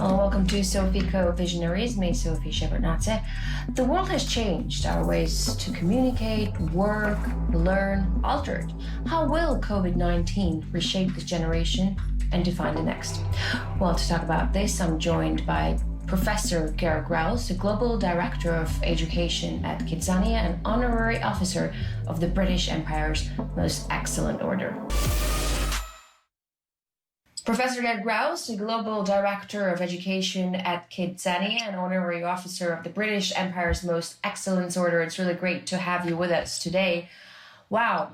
Well, welcome to Sofico Visionaries. Me, Sophie Shepard-Natze. The world has changed. Our ways to communicate, work, learn, altered. How will COVID-19 reshape this generation and define the next? Well, to talk about this, I'm joined by Professor Gareth Rouse, the Global Director of Education at Kidzania and Honorary Officer of the British Empire's Most Excellent Order. Professor Gareth Rouse, the Global Director of Education at Kidzania and Honorary Officer of the British Empire's Most Excellent Order. It's really great to have you with us today. Wow,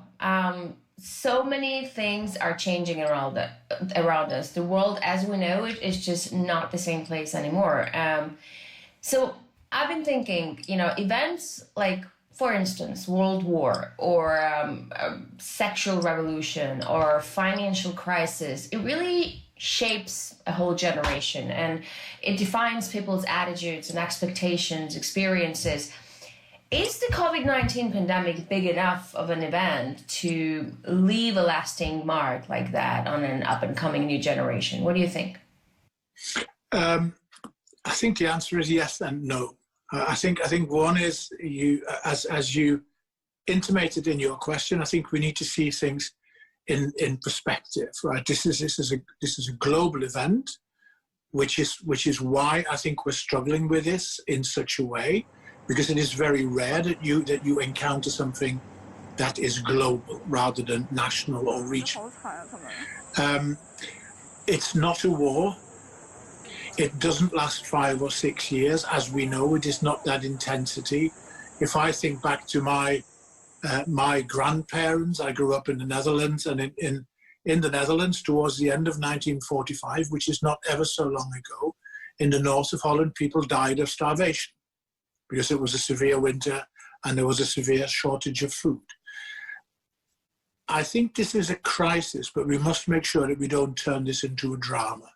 so many things are changing around us. The world as we know it is just not the same place anymore. So I've been thinking, events like, for instance, World War or sexual revolution or financial crisis, it really shapes a whole generation and it defines people's attitudes and expectations, experiences. Is the COVID-19 pandemic big enough of an event to leave a lasting mark like that on an up-and-coming new generation? What do you think? I think the answer is yes and no. I think one is, as you intimated in your question, I think we need to see things in perspective, right? This is a global event, which is why I think we're struggling with this in such a way, because it is very rare that you encounter something that is global rather than national or regional. It's not a war. It doesn't last 5 or 6 years, as we know. It is not that intensity. If I think back to my grandparents, I grew up in the Netherlands, and in the Netherlands towards the end of 1945, which is not ever so long ago, in the north of Holland, people died of starvation because it was a severe winter and there was a severe shortage of food. I think this is a crisis, but we must make sure that we don't turn this into a drama.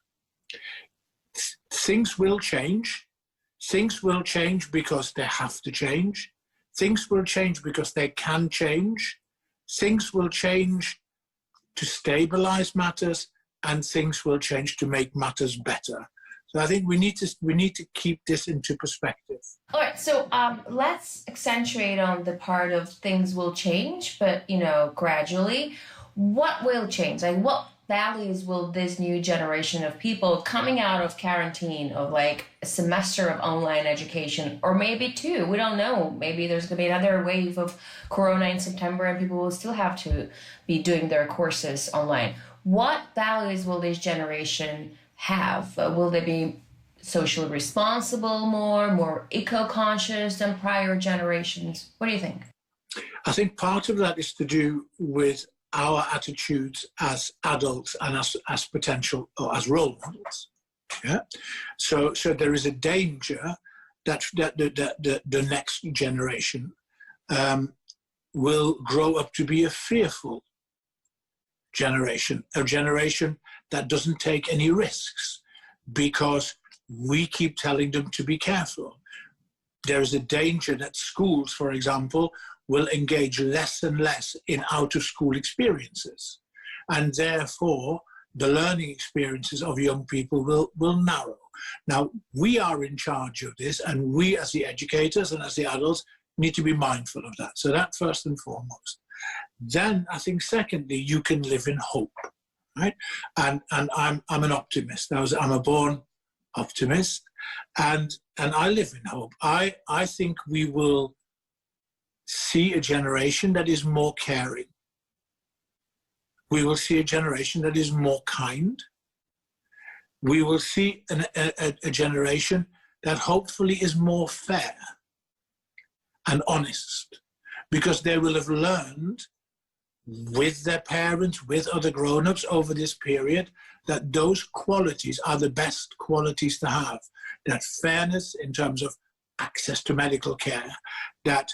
Things will change. Things will change because they have to change. Things will change because they can change. Things will change to stabilize matters, and things will change to make matters better. So I think we need to keep this into perspective. All right, so let's accentuate on the part of things will change, but gradually. What will change? Like, what values will this new generation of people coming out of quarantine, of like a semester of online education, or maybe 2, we don't know, maybe there's going to be another wave of corona in September and people will still have to be doing their courses online. What values will this generation have? Will they be socially responsible, more eco-conscious than prior generations? What do you think? I think part of that is to do with our attitudes as adults and as potential or as role models. Yeah. So there is a danger that the next generation will grow up to be a fearful generation, a generation that doesn't take any risks because we keep telling them to be careful. There is a danger that schools, for example, will engage less and less in out-of-school experiences. And therefore, the learning experiences of young people will narrow. Now, we are in charge of this, and we as the educators and as the adults need to be mindful of that. So that first and foremost. Then I think secondly, you can live in hope, right? And I'm an optimist. I'm a born optimist, and I live in hope. I think we will see a generation that is more caring. We will see a generation that is more kind. We will see a generation that hopefully is more fair and honest, because they will have learned with their parents, with other grown-ups over this period, that those qualities are the best qualities to have. That fairness in terms of access to medical care, that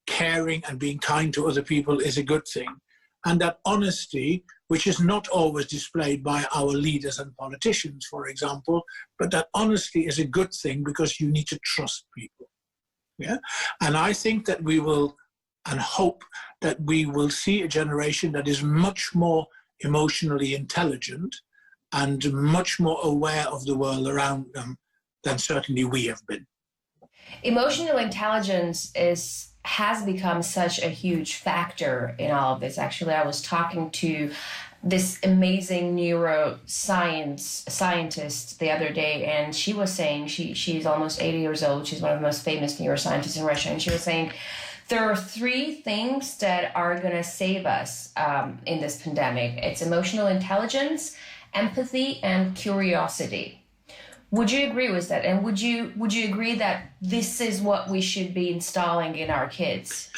caring and being kind to other people is a good thing, and that honesty, which is not always displayed by our leaders and politicians, for example, but that honesty is a good thing because you need to trust people. Yeah, and I think that we will, and hope that we will see a generation that is much more emotionally intelligent and much more aware of the world around them than certainly we have been. Emotional intelligence has become such a huge factor in all of this. Actually, I was talking to this amazing scientist the other day, and she was saying she's almost 80 years old. She's one of the most famous neuroscientists in Russia, and she was saying there are three things that are going to save us in this pandemic. It's emotional intelligence, empathy, and curiosity. Would you agree with that? And would you agree that this is what we should be installing in our kids?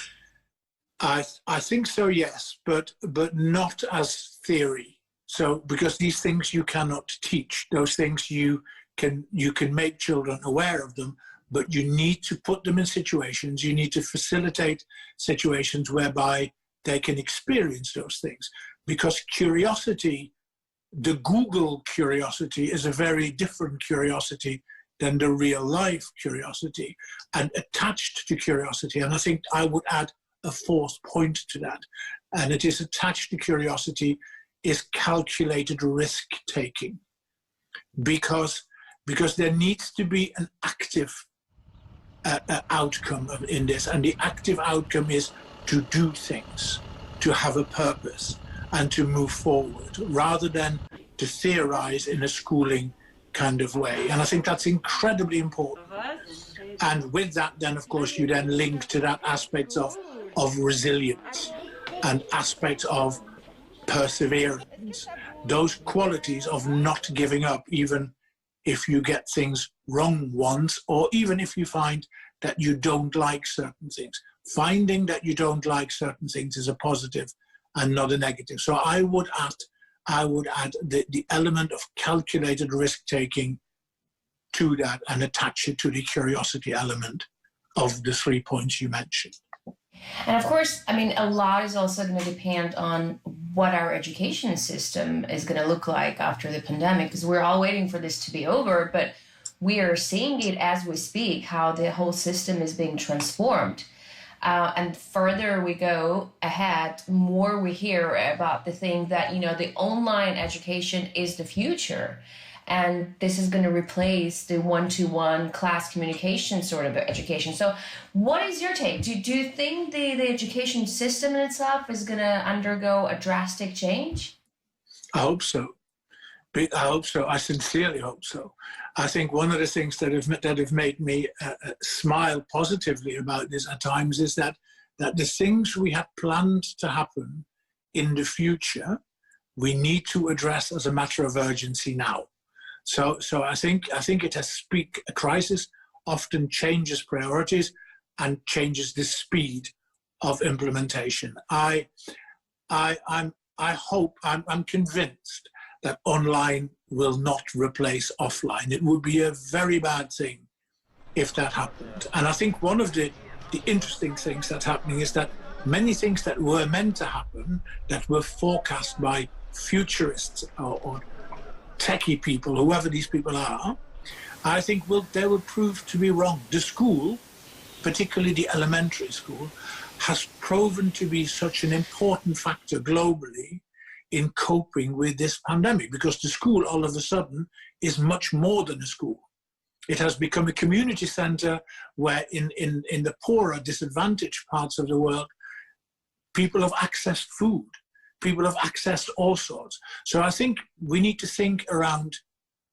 I think so, yes, but not as theory. So because these things you cannot teach, those things you can make children aware of them, but you need to put them in situations. You need to facilitate situations whereby they can experience those things. Because curiosity, the Google curiosity, is a very different curiosity than the real life curiosity, and attached to curiosity. And I think I would add a fourth point to that, and it is attached to curiosity is calculated risk taking, because there needs to be an active outcome in this, and the active outcome is to do things, to have a purpose, and to move forward, rather than to theorize in a schooling kind of way. And I think that's incredibly important. And with that, then, of course, you then link to that aspects of resilience and aspects of perseverance, those qualities of not giving up, even if you get things wrong once, or even if you find that you don't like certain things. Finding that you don't like certain things is a positive and not a negative. So I would add the element of calculated risk-taking to that, and attach it to the curiosity element of the 3 points you mentioned. And of course, I mean, a lot is also going to depend on what our education system is going to look like after the pandemic, because we're all waiting for this to be over, but we are seeing it as we speak, how the whole system is being transformed. And further we go ahead, more we hear about the thing that, the online education is the future. And this is going to replace the one-to-one class communication sort of education. So what is your take? Do you think the education system in itself is going to undergo a drastic change? I hope so. I hope so. I sincerely hope so. I think one of the things that have made me smile positively about this at times is that the things we had planned to happen in the future, we need to address as a matter of urgency now. So I think it has a crisis often changes priorities and changes the speed of implementation. I'm convinced that online will not replace offline. It would be a very bad thing if that happened. And I think one of the interesting things that's happening is that many things that were meant to happen, that were forecast by futurists or techie people, whoever these people are, I think they will prove to be wrong. The school, particularly the elementary school, has proven to be such an important factor globally in coping with this pandemic, because the school all of a sudden is much more than a school. It has become a community center where in the poorer, disadvantaged parts of the world, people have accessed food, people have accessed all sorts. So I think we need to think around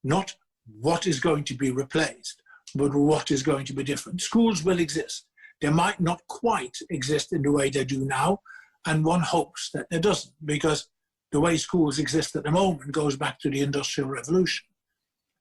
not what is going to be replaced, but what is going to be different. Schools will exist. They might not quite exist in the way they do now, and one hopes that it doesn't, because the way schools exist at the moment goes back to the Industrial Revolution.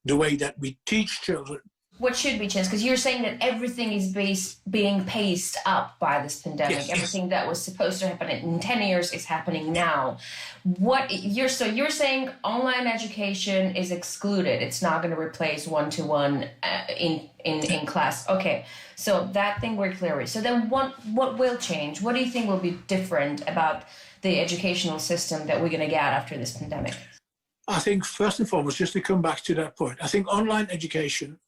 The way that we teach children. What should be changed? Because you're saying that everything is being paced up by this pandemic. Yes, everything that was supposed to happen in 10 years is happening now. You're saying online education is excluded. It's not going to replace one-to-one in class. Okay, so that thing we're clear with. So then what will change? What do you think will be different about the educational system that we're going to get after this pandemic? I think first and foremost, just to come back to that point, I think online education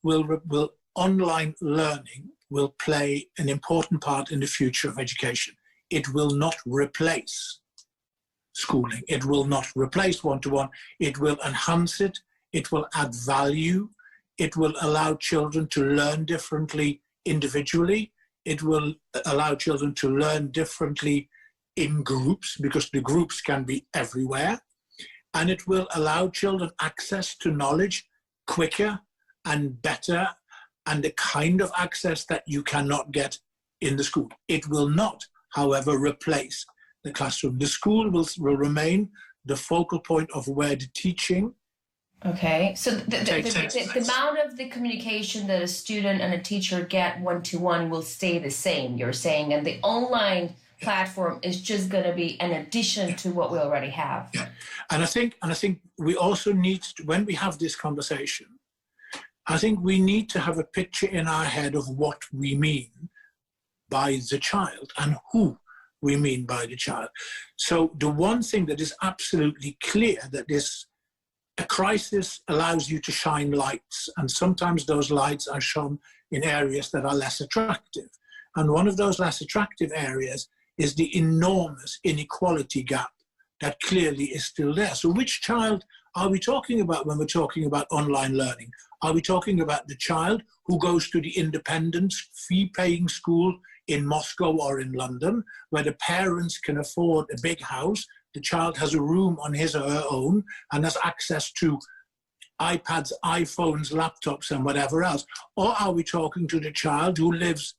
online learning will play an important part in the future of education. It will not replace schooling. It will not replace one-to-one. It will enhance it. It will add value. It will allow children to learn differently individually. It will allow children to learn differently in groups, because the groups can be everywhere. And it will allow children access to knowledge quicker and better, and the kind of access that you cannot get in the school. It will not, however, replace the classroom. The school will remain the focal point of where the teaching. Okay, so the amount of the communication that a student and a teacher get one-to-one will stay the same, you're saying, and the online platform is just going to be an addition to what we already have. Yeah, and I think we also need to, when we have this conversation, I think we need to have a picture in our head of what we mean by the child and who we mean by the child. So the one thing that is absolutely clear, that a crisis allows you to shine lights, and sometimes those lights are shone in areas that are less attractive. And one of those less attractive areas is the enormous inequality gap that clearly is still there. So which child are we talking about when we're talking about online learning? Are we talking about the child who goes to the independent fee-paying school in Moscow or in London, where the parents can afford a big house, the child has a room on his or her own and has access to iPads, iPhones, laptops, and whatever else? Or are we talking to the child who lives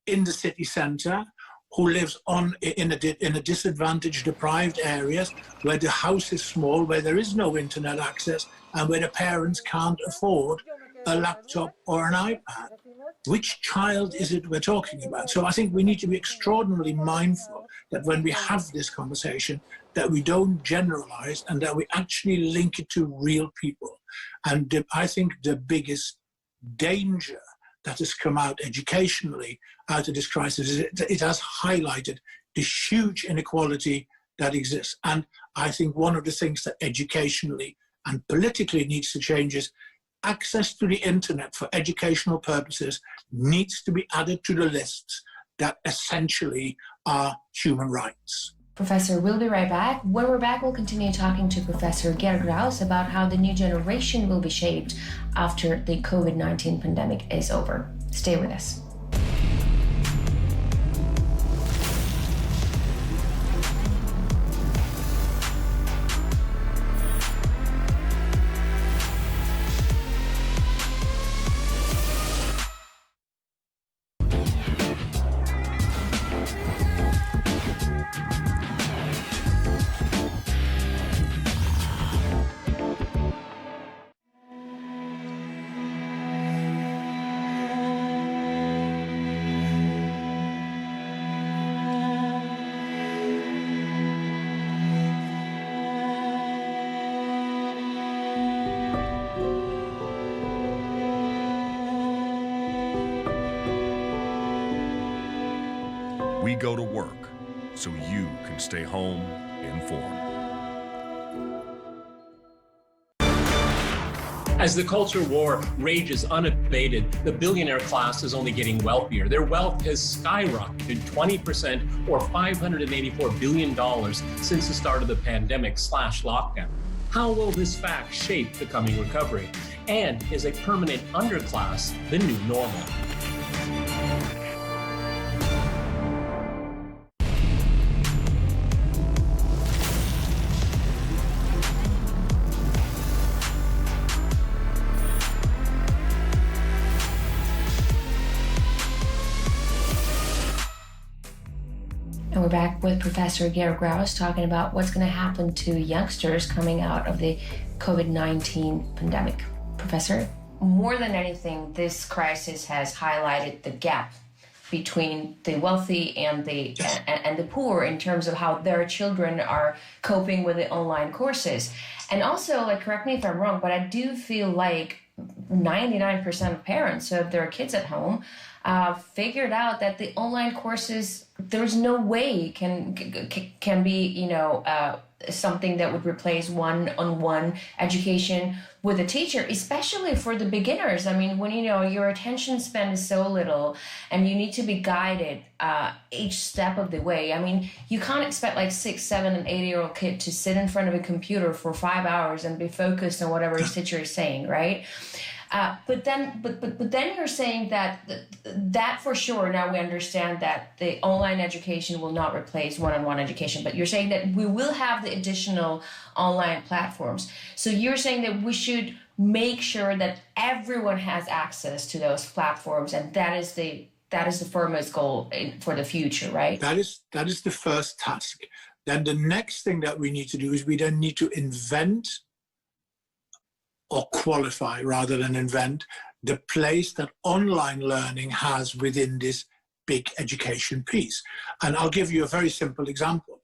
in the city centre, who lives in a disadvantaged, deprived areas, where the house is small, where there is no internet access, and where the parents can't afford a laptop or an iPad? Which child is it we're talking about? So I think we need to be extraordinarily mindful that when we have this conversation, that we don't generalize and that we actually link it to real people. And I think the biggest danger that has come out educationally out of this crisis is it has highlighted the huge inequality that exists. And I think one of the things that educationally and politically needs to change is access to the internet for educational purposes needs to be added to the lists that essentially are human rights. Professor, we'll be right back. When we're back, we'll continue talking to Professor Geert Graus about how the new generation will be shaped after the COVID-19 pandemic is over. Stay with us. We go to work so you can stay home informed. As the culture war rages unabated, the billionaire class is only getting wealthier. Their wealth has skyrocketed 20% or $584 billion since the start of the pandemic/lockdown. How will this fact shape the coming recovery? And is a permanent underclass the new normal? And we're back with Professor Geert Graus talking about what's going to happen to youngsters coming out of the COVID-19 pandemic. Professor, more than anything, this crisis has highlighted the gap between the wealthy and the poor in terms of how their children are coping with the online courses. And also, correct me if I'm wrong, but I do feel like 99% of parents who have their kids at home figured out that the online courses, there's no way can be something that would replace one-on-one education with a teacher, especially for the beginners. I mean, when your attention span is so little and you need to be guided each step of the way. I mean, you can't expect like 6, 7, and 8-year-old kid to sit in front of a computer for 5 hours and be focused on whatever his teacher is saying, right? But then you're saying that for sure, now we understand that the online education will not replace one-on-one education, but you're saying that we will have the additional online platforms. So you're saying that we should make sure that everyone has access to those platforms, and that is the foremost goal for the future, right? That is the first task. Then the next thing that we need to do is we then need to invent or qualify rather than invent the place that online learning has within this big education piece. And I'll give you a very simple example.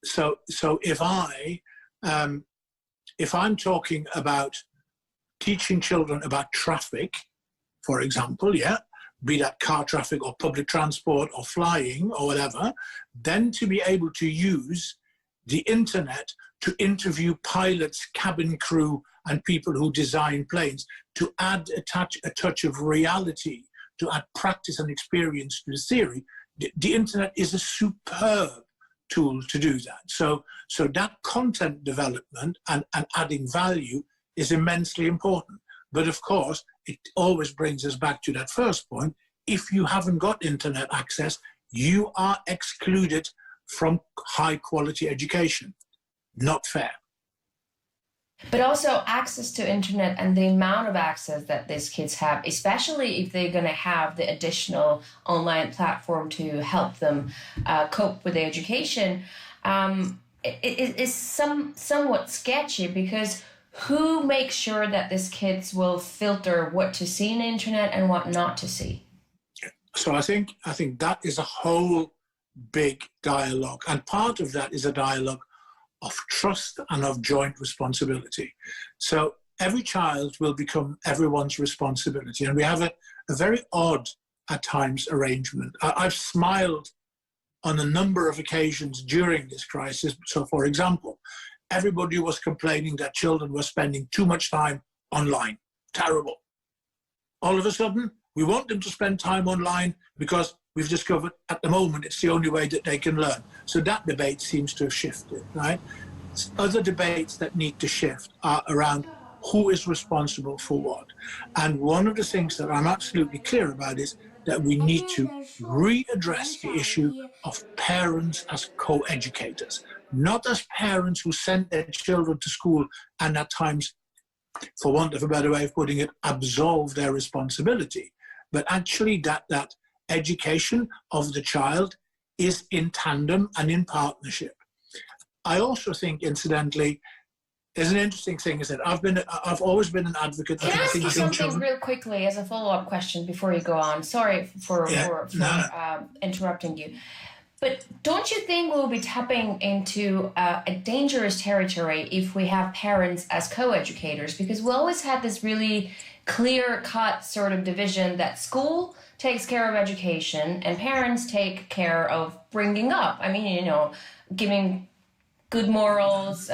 So if I'm talking about teaching children about traffic, for example, be that car traffic or public transport or flying or whatever, then to be able to use the internet to interview pilots, cabin crew, and people who design planes, to add a touch of reality, to add practice and experience to the theory. The internet is a superb tool to do that. So that content development and adding value is immensely important. But of course, it always brings us back to that first point. If you haven't got internet access, you are excluded from high quality education. Not fair. But also access to internet and the amount of access that these kids have, especially if they're going to have the additional online platform to help them cope with their education, it is somewhat sketchy, because who makes sure that these kids will filter what to see on the internet and what not to see? So I think that is a whole big dialogue, and part of that is a dialogue of trust and of joint responsibility. So every child will become everyone's responsibility, and we have a very odd, at times, arrangement. I've smiled on a number of occasions during this crisis. So, for example, everybody was complaining that children were spending too much time online. Terrible. All of a sudden, we want them to spend time online because we've discovered at the moment it's the only way that they can learn. So that debate seems to have shifted, right? Other debates that need to shift are around who is responsible for what. And one of the things that I'm absolutely clear about is that we need to readdress the issue of parents as co-educators, not as parents who send their children to school and at times, for want of a better way of putting it, absolve their responsibility, but actually that education of the child is in tandem and in partnership. I also think, incidentally, there's an interesting thing is that I've always been an advocate. Can I ask you something real quickly as a follow-up question before you go on? Sorry for interrupting you. But don't you think we'll be tapping into a dangerous territory if we have parents as co-educators? Because we always had this really clear-cut sort of division that school takes care of education and parents take care of bringing up. I mean, giving good morals,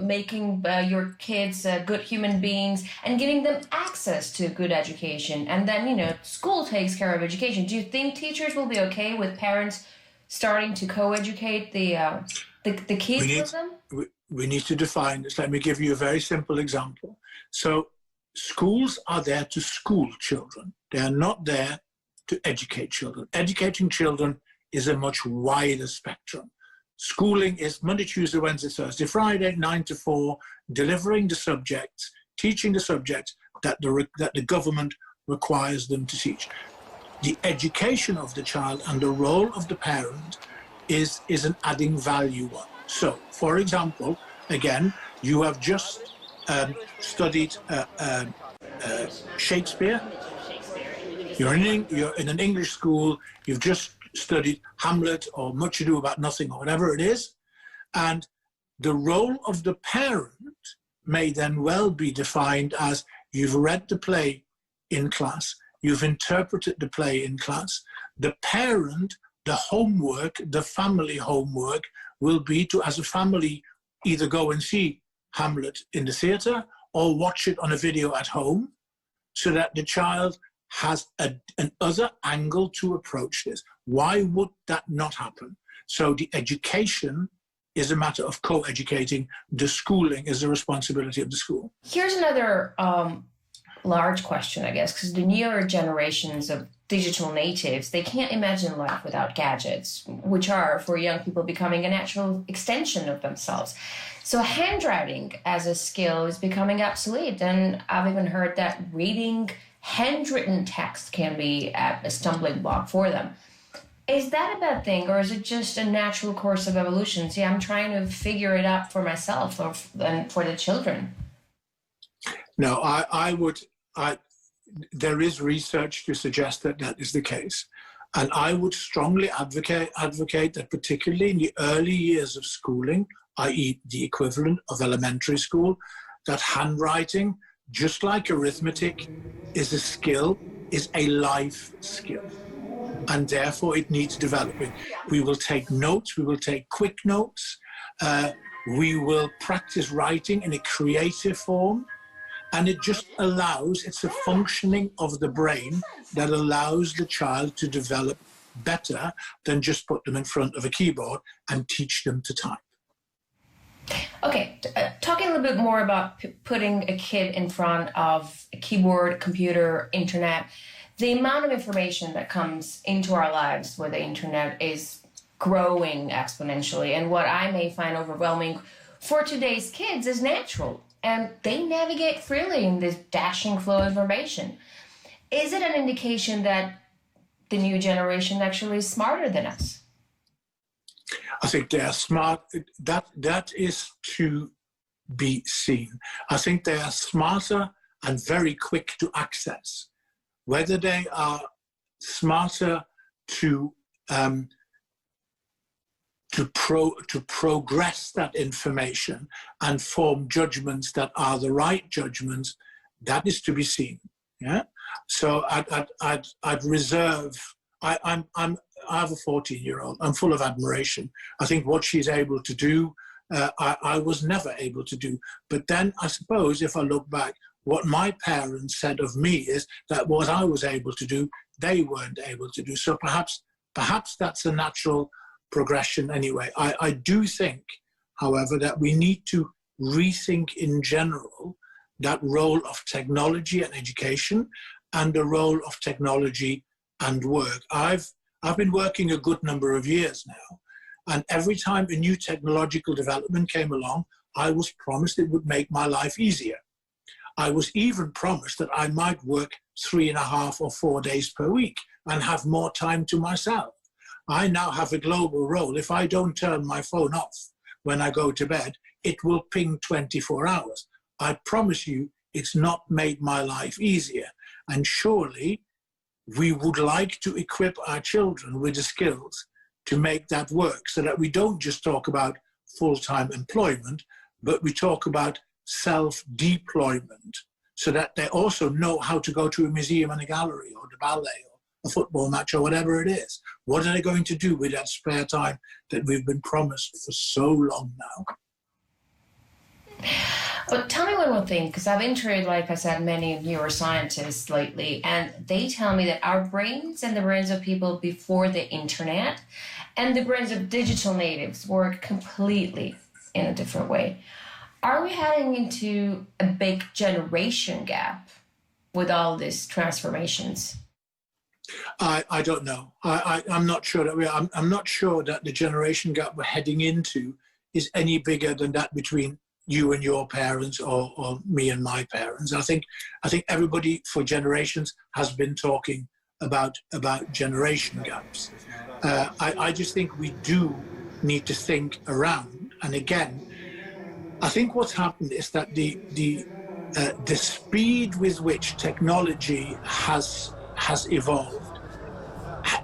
making your kids good human beings, and giving them access to good education. And then, school takes care of education. Do you think teachers will be okay with parents starting to co-educate the kids with them? We need to define this. Let me give you a very simple example. So schools are there to school children. They are not there to educate children. Educating children is a much wider spectrum. Schooling is Monday, Tuesday, Wednesday, Thursday, Friday, 9 to 4, delivering the subjects, teaching the subjects that the government requires them to teach. The education of the child and the role of the parent is an adding value one. So, for example, again, you have just studied Shakespeare. You're in an English school, you've just studied Hamlet or Much Ado About Nothing or whatever it is, and the role of the parent may then well be defined as you've read the play in class, you've interpreted the play in class. The parent, the homework, the family homework will be to, as a family, either go and see Hamlet in the theatre or watch it on a video at home, so that the child has an other angle to approach this. Why would that not happen? So the education is a matter of co-educating. The schooling is the responsibility of the school. Here's another large question, I guess, because the newer generations of digital natives, they can't imagine life without gadgets, which are, for young people, becoming a natural extension of themselves. So handwriting as a skill is becoming obsolete. And I've even heard that reading handwritten text can be a stumbling block for them. Is that a bad thing, or is it just a natural course of evolution? See, I'm trying to figure it out for myself and for the children. No, there is research to suggest that that is the case. And I would strongly advocate that, particularly in the early years of schooling, i.e. the equivalent of elementary school, that handwriting, just like arithmetic, is a skill, is a life skill. And therefore it needs developing. We will take notes, we will take quick notes, we will practice writing in a creative form, and it just allows, it's a functioning of the brain that allows the child to develop better than just put them in front of a keyboard and teach them to type. Okay, talking a little bit more about putting a kid in front of a keyboard, computer, internet, the amount of information that comes into our lives with the internet is growing exponentially. And what I may find overwhelming for today's kids is natural. And they navigate freely in this dashing flow of information. Is it an indication that the new generation actually is smarter than us? I think they are smart. That is to be seen. I think they are smarter and very quick to access. Whether they are smarter to progress that information and form judgments that are the right judgments, that is to be seen. Yeah. So I'd reserve. I have a 14-year-old. I'm full of admiration. I think what she's able to do, I was never able to do. But then I suppose if I look back, what my parents said of me is that what I was able to do, they weren't able to do. So perhaps that's a natural progression anyway. I do think, however, that we need to rethink in general that role of technology and education and the role of technology and work. I've been working a good number of years now, and every time a new technological development came along, I was promised it would make my life easier. I was even promised that I might work 3.5 or 4 days per week and have more time to myself. I now have a global role. If I don't turn my phone off when I go to bed, it will ping 24 hours. I promise you, it's not made my life easier. And surely we would like to equip our children with the skills to make that work, so that we don't just talk about full-time employment, but we talk about self-deployment, so that they also know how to go to a museum and a gallery or the ballet or a football match or whatever it is. What are they going to do with that spare time that we've been promised for so long now? But tell me one more thing, because I've interviewed, like I said, many neuroscientists lately, and they tell me that our brains and the brains of people before the internet and the brains of digital natives work completely in a different way. Are we heading into a big generation gap with all these transformations? I don't know. I'm not sure that we are. I'm not sure that the generation gap we're heading into is any bigger than that between you and your parents or me and my parents. I think everybody for generations has been talking about generation gaps. I just think we do need to think around. And again, I think what's happened is that the speed with which technology has evolved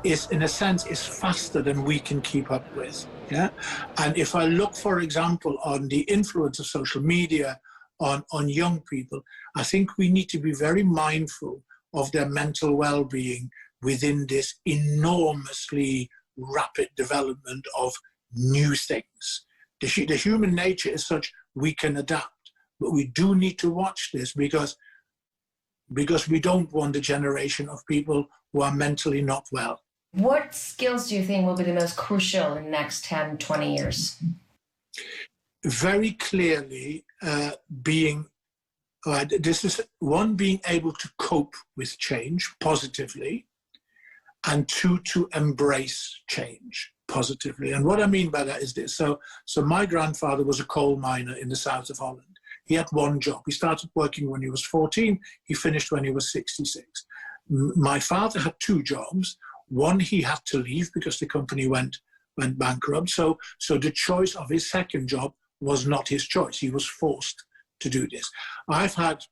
is, in a sense, is faster than we can keep up with. Yeah, and if I look, for example, on the influence of social media on young people, I think we need to be very mindful of their mental well-being within this enormously rapid development of new things. The human nature is such we can adapt. But we do need to watch this because we don't want a generation of people who are mentally not well. What skills do you think will be the most crucial in the next 10, 20 years? Very clearly being able to cope with change positively, and two, to embrace change positively. And what I mean by that is this. So my grandfather was a coal miner in the south of Holland. He had one job. He started working when he was 14. He finished when he was 66. My father had two jobs. One, he had to leave because the company went bankrupt. So the choice of his second job was not his choice. He was forced to do this. I've had,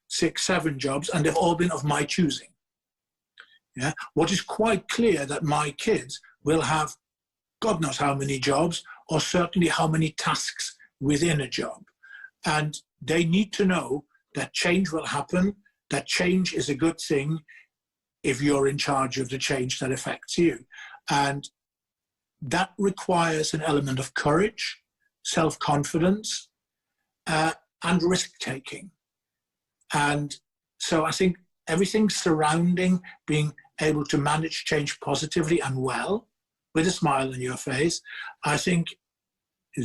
6, 7 jobs, and they've all been of my choosing. Yeah. What is quite clear that my kids will have God knows how many jobs, or certainly how many tasks within a job. And they need to know that change will happen, that change is a good thing if you're in charge of the change that affects you. And that requires an element of courage, self-confidence, and risk-taking. And so I think everything surrounding being able to manage change positively and well, with a smile on your face, I think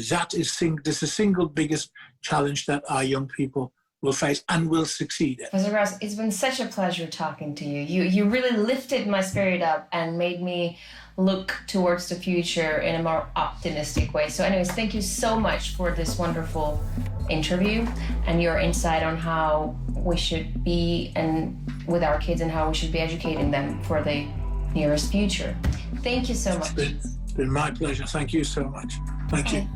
that is the single biggest challenge that our young people will face and will succeed in. Professor Graus, it's been such a pleasure talking to you. You really lifted my spirit up and made me look towards the future in a more optimistic way. So anyways, thank you so much for this wonderful interview and your insight on how we should be and with our kids and how we should be educating them for the nearest future. Thank you so much. It's been my pleasure. Thank you so much. Thank you.